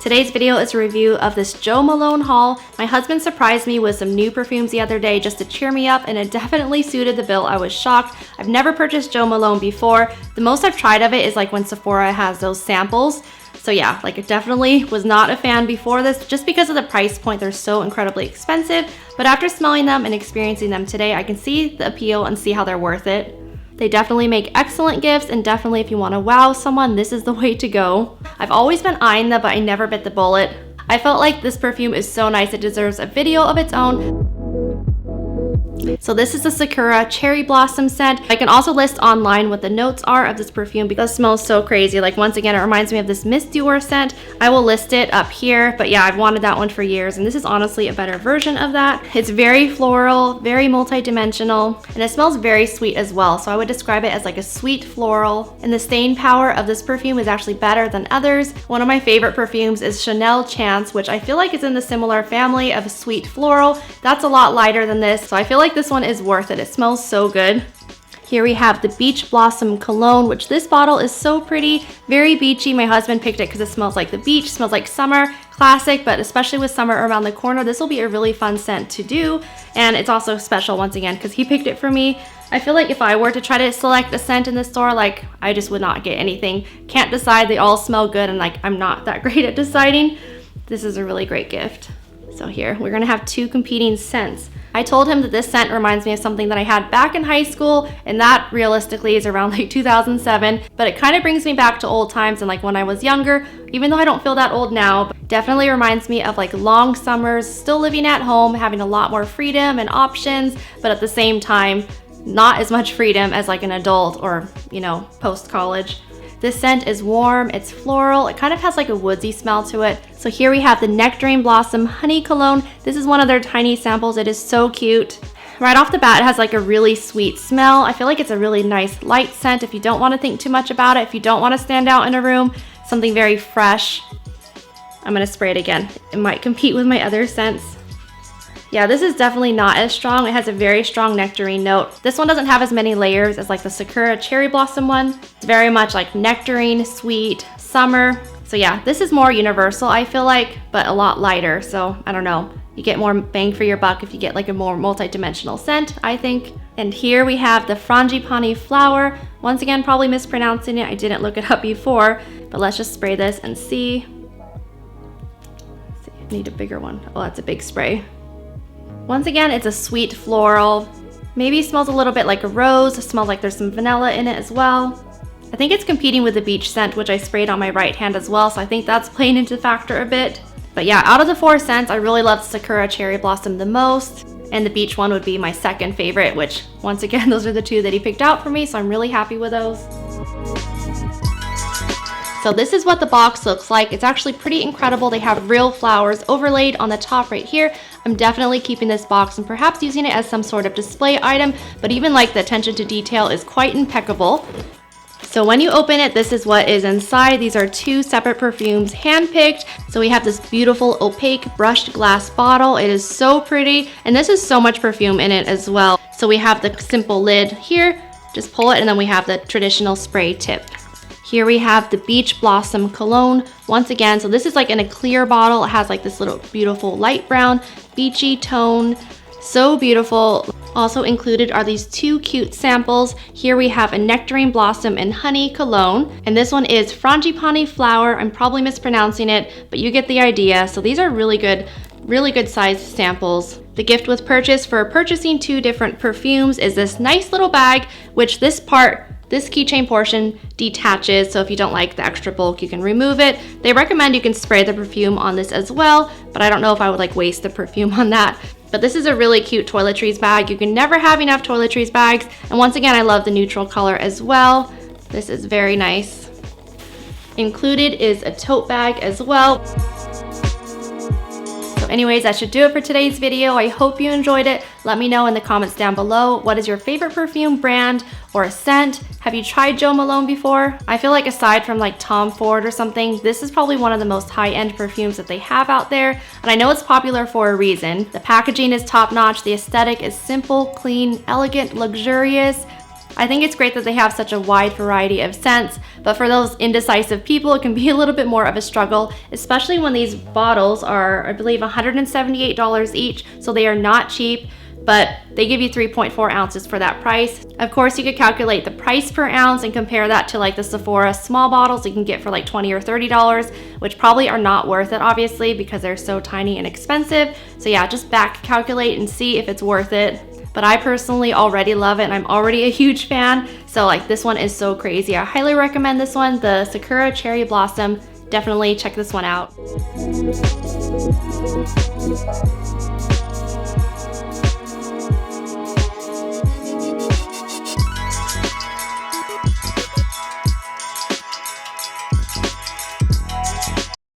Today's video is a review of this Jo Malone haul. My husband surprised me with some new perfumes the other day just to cheer me up, and it definitely suited the bill. I was shocked. I've never purchased Jo Malone before. The most I've tried of it is like when Sephora has those samples. So yeah, like it definitely was not a fan before this just because of the price point. They're so incredibly expensive, but after smelling them and experiencing them today, I can see the appeal and see how they're worth it. They definitely make excellent gifts, and definitely if you want to wow someone, this is the way to go. I've always been eyeing them, but I never bit the bullet. I felt like this perfume is so nice, it deserves a video of its own. So this is the Sakura Cherry Blossom scent. I can also list online what the notes are of this perfume because it smells so crazy. Like once again, it reminds me of this Miss Dior scent. I will list it up here, but yeah, I've wanted that one for years, and this is honestly a better version of that. It's very floral, very multi-dimensional, and it smells very sweet as well. So I would describe it as like a sweet floral, and the staying power of this perfume is actually better than others. One of my favorite perfumes is Chanel Chance, which I feel like is in the similar family of sweet floral. That's a lot lighter than this, so I feel like this one is worth it. It smells so good. Here we have the Beach Blossom Cologne, which this bottle is so pretty, very beachy. My husband picked it because it smells like the beach, smells like summer, classic, but especially with summer around the corner, this will be a really fun scent to do. And it's also special once again because he picked it for me. I feel like if I were to try to select a scent in the store, like I just would not get anything. Can't decide, they all smell good, and like I'm not that great at deciding. This is a really great gift. So here, we're gonna have two competing scents. I told him that this scent reminds me of something that I had back in high school, and that realistically is around like 2007, but it kind of brings me back to old times and like when I was younger, even though I don't feel that old now. But definitely reminds me of like long summers, still living at home, having a lot more freedom and options, but at the same time, not as much freedom as like an adult or, you know, post-college. This scent is warm, it's floral, it kind of has like a woodsy smell to it. So here we have the Nectarine Blossom Honey Cologne. This is one of their tiny samples. It is so cute. Right off the bat, it has like a really sweet smell. I feel like it's a really nice light scent if you don't want to think too much about it, if you don't want to stand out in a room, something very fresh. I'm gonna spray it again. It might compete with my other scents. Yeah, this is definitely not as strong. It has a very strong nectarine note. This one doesn't have as many layers as like the Sakura Cherry Blossom one. It's very much like nectarine, sweet, summer. So yeah, this is more universal, I feel like, but a lot lighter. So I don't know, you get more bang for your buck if you get like a more multi-dimensional scent, I think. And here we have the Frangipani Flower. Once again, probably mispronouncing it. I didn't look it up before, but let's just spray this and see. I need a bigger one. Oh, that's a big spray. Once again, it's a sweet floral. Maybe smells a little bit like a rose. It smells like there's some vanilla in it as well. I think it's competing with the beach scent, which I sprayed on my right hand as well, so I think that's playing into factor a bit. But yeah, out of the four scents, I really love Sakura Cherry Blossom the most, and the beach one would be my second favorite, which once again, those are the two that he picked out for me, so I'm really happy with those. So this is what the box looks like. It's actually pretty incredible. They have real flowers overlaid on the top right here. I'm definitely keeping this box and perhaps using it as some sort of display item, but even like the attention to detail is quite impeccable. So when you open it, this is what is inside. These are two separate perfumes, handpicked. So we have this beautiful opaque brushed glass bottle. It is so pretty, and this is so much perfume in it as well. So we have the simple lid here, just pull it, and then we have the traditional spray tip. Here we have the Beach Blossom Cologne. Once again, so this is like in a clear bottle. It has like this little beautiful light brown, beachy tone. So beautiful. Also included are these two cute samples. Here we have a Nectarine Blossom and Honey Cologne. And this one is Frangipani Flower. I'm probably mispronouncing it, but you get the idea. So these are really good sized samples. The gift with purchase for purchasing two different perfumes is this nice little bag, which this keychain portion detaches, so if you don't like the extra bulk, you can remove it. They recommend you can spray the perfume on this as well, but I don't know if I would like waste the perfume on that. But this is a really cute toiletries bag. You can never have enough toiletries bags. And once again, I love the neutral color as well. This is very nice. Included is a tote bag as well. So anyways, that should do it for today's video. I hope you enjoyed it. Let me know in the comments down below, what is your favorite perfume brand or a scent? Have you tried Jo Malone before? I feel like aside from like Tom Ford or something, this is probably one of the most high-end perfumes that they have out there. And I know it's popular for a reason. The packaging is top-notch, the aesthetic is simple, clean, elegant, luxurious. I think it's great that they have such a wide variety of scents, but for those indecisive people, it can be a little bit more of a struggle, especially when these bottles are, I believe, $178 each, so they are not cheap, but they give you 3.4 ounces for that price. Of course, you could calculate the price per ounce and compare that to like the Sephora small bottles you can get for like $20 or $30, which probably are not worth it, obviously, because they're so tiny and expensive. So yeah, just back calculate and see if it's worth it. But I personally already love it and I'm already a huge fan. So like this one is so crazy. I highly recommend this one, the Sakura Cherry Blossom. Definitely check this one out.